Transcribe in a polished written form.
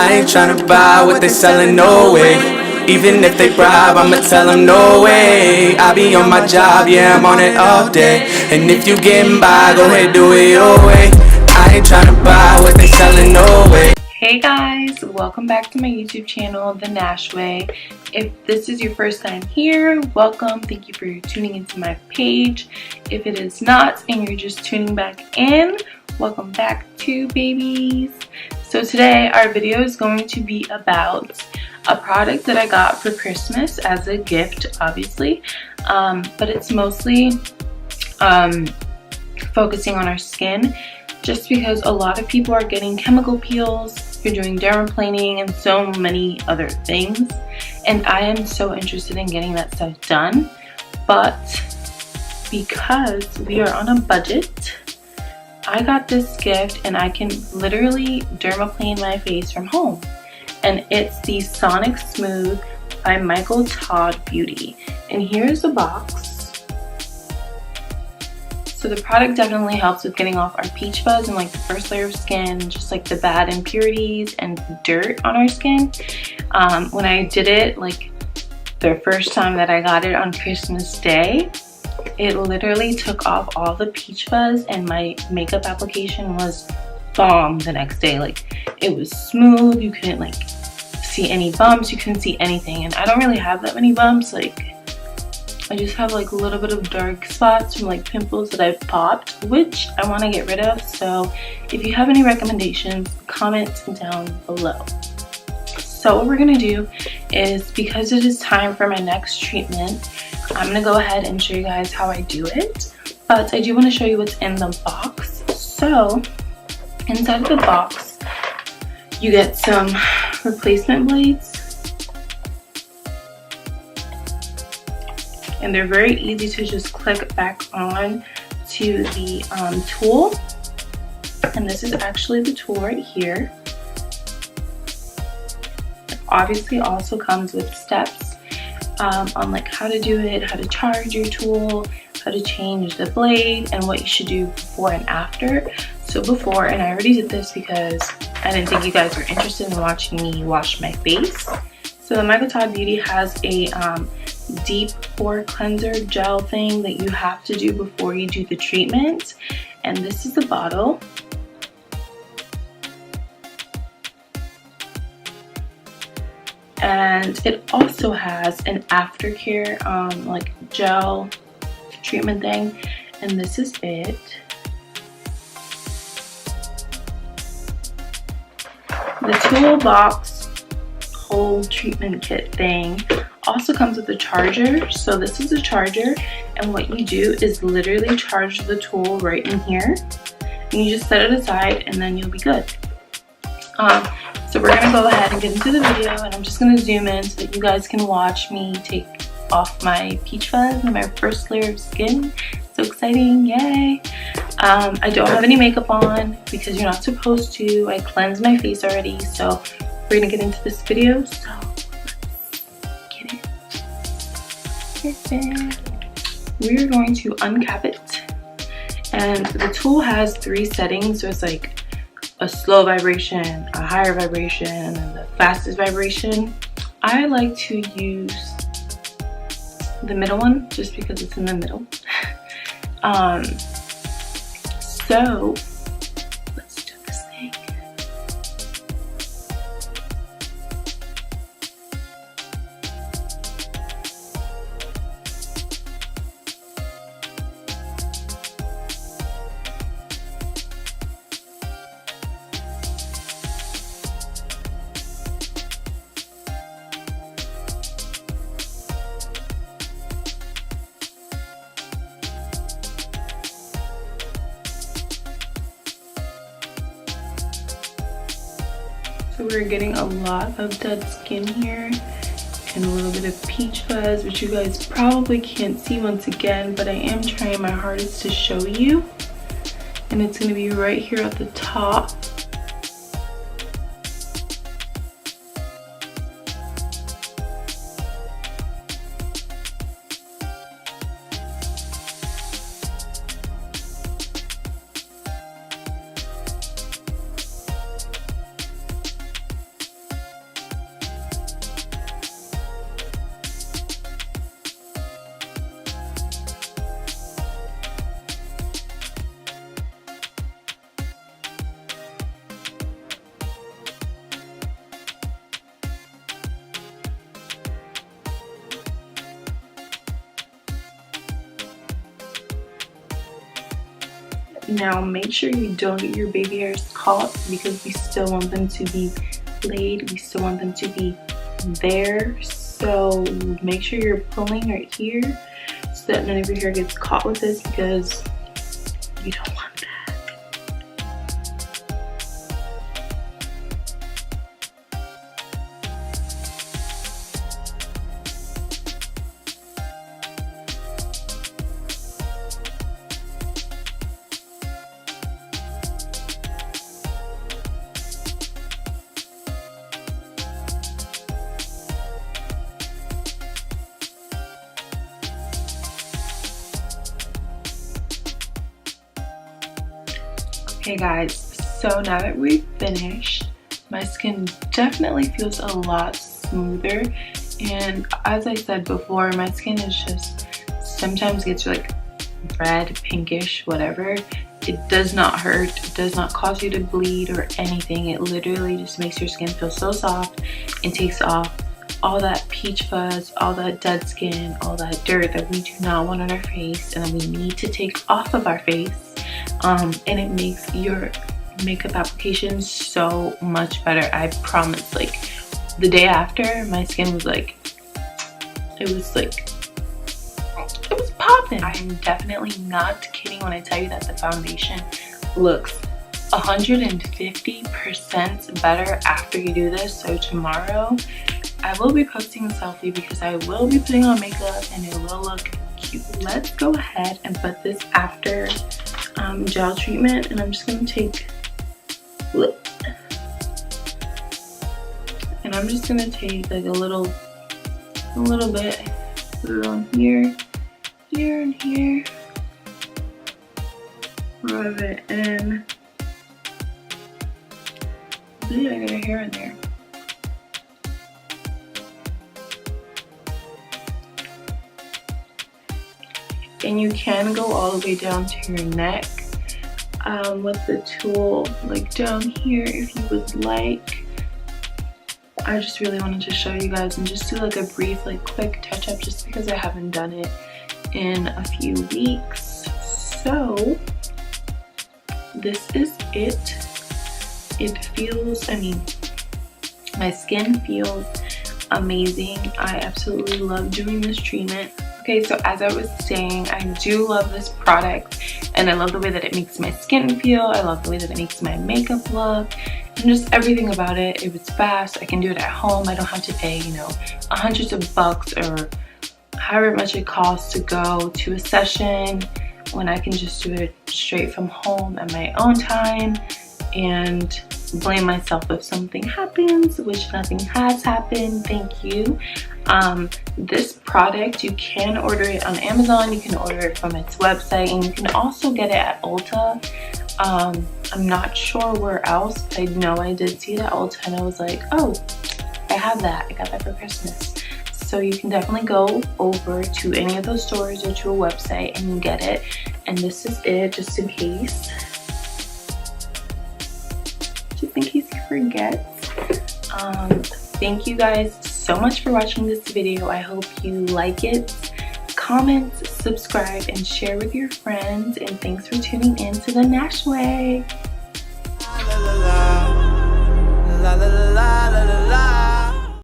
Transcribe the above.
I ain't tryna buy what they selling, no way. Even if they bribe, I'ma tell them no way. I be on my job, yeah, I'm on it all day. And if you getting by, go ahead, do it your way. I ain't tryna buy what they selling, no way. Hey guys, welcome back to my YouTube channel, The Nash Way. If this is your first time here, welcome. Thank you for tuning into my page. If it is not and you're just tuning back in, welcome back to babies. So today our video is going to be about a product that I got for Christmas as a gift, obviously, but it's mostly focusing on our skin, just because a lot of people are getting chemical peels, you're doing dermaplaning and so many other things, and I am so interested in getting that stuff done. But because we are on a budget, I got this gift and I can literally dermaplane my face from home, and it's the Sonic Smooth by Todd Beauty. And here's the box. So the product definitely helps with getting off our peach fuzz and like the first layer of skin, just like the bad impurities and dirt on our skin. When I did it, like the first time that I got it on Christmas Day, it literally took off all the peach fuzz and my makeup application was bomb the next day. Like it was smooth, you couldn't like see any bumps, you couldn't see anything. And I don't really have that many bumps, like I just have like a little bit of dark spots from like pimples that I've popped, which I want to get rid of. So if you have any recommendations, comment down below. So what we're going to do is, because it is time for my next treatment, I'm going to go ahead and show you guys how I do it. But I do want to show you what's in the box. So inside of the box, you get some replacement blades. And they're very easy to just click back on to the tool. And this is actually the tool right here. It obviously also comes with steps on like how to do it, how to charge your tool, how to change the blade, and what you should do before and after. So before, and I already did this because I didn't think you guys were interested in watching me wash my face. So the Todd Beauty has a deep pore cleanser gel thing that you have to do before you do the treatment, and this is the bottle. And it also has an aftercare like gel treatment thing, and this is it. The toolbox whole treatment kit thing also comes with a charger. So this is a charger, and what you do is literally charge the tool right in here, and you just set it aside and then you'll be good. So we're gonna go ahead and get into the video, and I'm just gonna zoom in so that you guys can watch me take off my peach fuzz and my first layer of skin. So exciting, yay! I don't have any makeup on because you're not supposed to. I cleansed my face already, so we're gonna get into this video. So we're going to uncap it, and the tool has 3 settings. So it's like a slow vibration, a higher vibration, and then the fastest vibration. I like to use the middle one just because it's in the middle. So let's do this thing. So we're getting a lot of dead skin here and a little bit of peach fuzz, which you guys probably can't see once again, but I am trying my hardest to show you. And it's going to be right here at the top. Now make sure you don't get your baby hairs caught, because we still want them to be laid, we still want them to be there. So make sure you're pulling right here so that none of your hair gets caught with this, because you don't want that. Okay guys, so now that we've finished, my skin definitely feels a lot smoother, and as I said before, my skin is just sometimes gets like red, pinkish, whatever. It does not hurt, it does not cause you to bleed or anything. It literally just makes your skin feel so soft and takes off all that peach fuzz, all that dead skin, all that dirt that we do not want on our face and that we need to take off of our face. And it makes your makeup application so much better. I promise. Like the day after, my skin was like, it was popping. I am definitely not kidding when I tell you that the foundation looks 150% better after you do this. So tomorrow I will be posting a selfie because I will be putting on makeup and it will look cute. Let's go ahead and put this after gel treatment, and I'm just gonna take, and I'm just gonna take like a little bit, put it on here, here, and here, rub it in. Ooh, I got a hair in there. And you can go all the way down to your neck with the tool, like down here if you would like. I just really wanted to show you guys and just do like a brief, like quick touch up, just because I haven't done it in a few weeks. So this is it. It feels, I mean, my skin feels amazing. I absolutely love doing this treatment. Okay, so as I was saying, I do love this product and I love the way that it makes my skin feel. I love the way that it makes my makeup look and just everything about it. It was fast. I can do it at home. I don't have to pay, you know, hundreds of bucks or however much it costs to go to a session, when I can just do it straight from home at my own time and blame myself if something happens, which nothing has happened, thank you. This product, you can order it on Amazon, you can order it from its website, and you can also get it at Ulta. I'm not sure where else, but I know I did see it at Ulta and I was like, oh, I have that, I got that for Christmas. So you can definitely go over to any of those stores or to a website and you get it. And this is it, just in case. Just in case you forget. Thank you guys so much for watching this video. I hope you like it. Comment, subscribe, and share with your friends. And thanks for tuning in to the Nash Way. La, la, la, la, la, la, la, la.